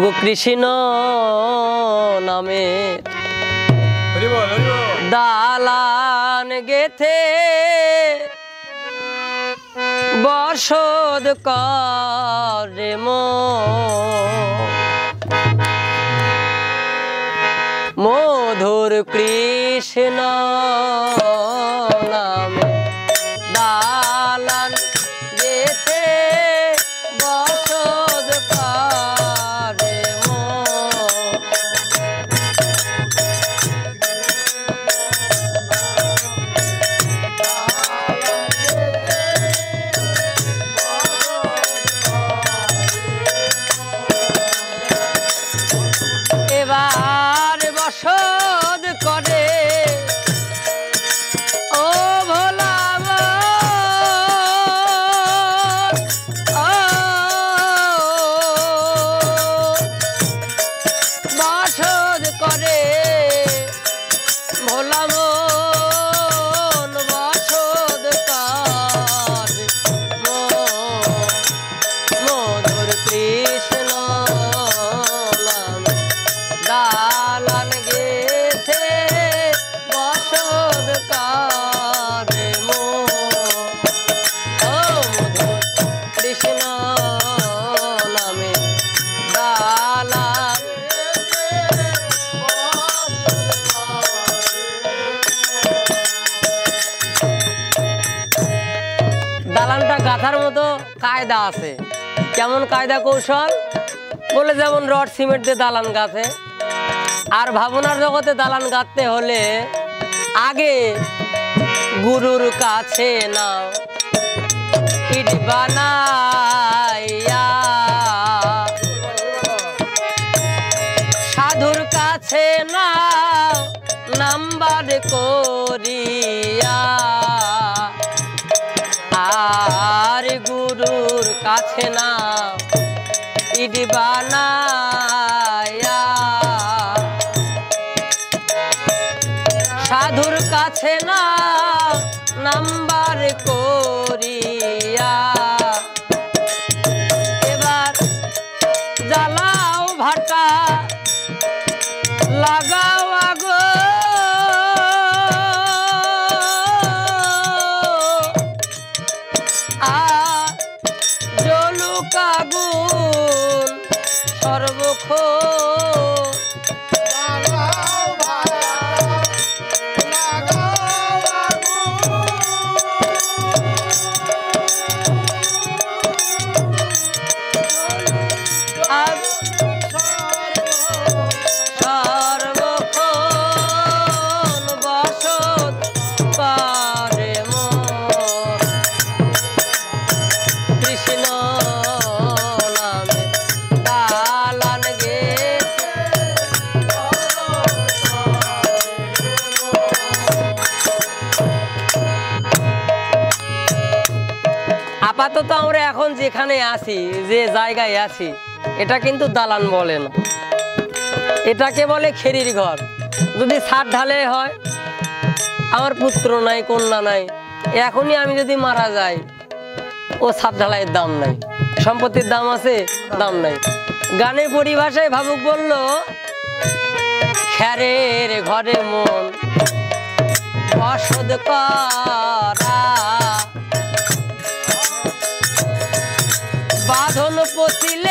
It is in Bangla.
ওগো কৃষ্ণ নামে দালান গেথে বসদ করে মধুর কৃষ্ণ নামে দালান গেথে বসদ করে এবার বসদ করে ও ভোলা বসদ করে ভোলা মন বসদ করে মধুর কৃষ্ণ দালান গেথে বসদ করে মধুর কৃষ্ণ নামে দালান দালানটা গাথার মতো কায়দা আছে। কেমন কায়দা কৌশল বলে, যেমন রড সিমেন্ট দিয়ে দালান গাঁথে, আর ভাবনার জগতে দালান গাঁথতে হলে আগে গুরুর কাছে নাও ইট বানাইয়া, সাধুর কাছে নাও নাম্বার করিয়া, আর গুরুর কাছে নাও ইট বানাইয়া, সাধুর কাছে না নাম্বার করিয়া, এবার জ্বালাও ভাটা লাগাও আগো জলুক আগুন সর্বক্ষণ, আপাতত আমরা এখন যেখানে আছি, যে জায়গায় আছি, এটা কিন্তু দালান বলে না, এটাকে বলে খেরির ঘর। যদি ছাদ ঢালে হয়, আমার পুত্র নাই কন্যা নাই, এখনই আমি যদি মারা যাই, ও ছাদ ঢালাইয়ের দাম নাই, সম্পত্তির দাম আছে, দাম নাই। গানের পরিভাষায় ভাবুক বলল, খেরের ঘরে মন বসদ করা, বাঁধন পচিলে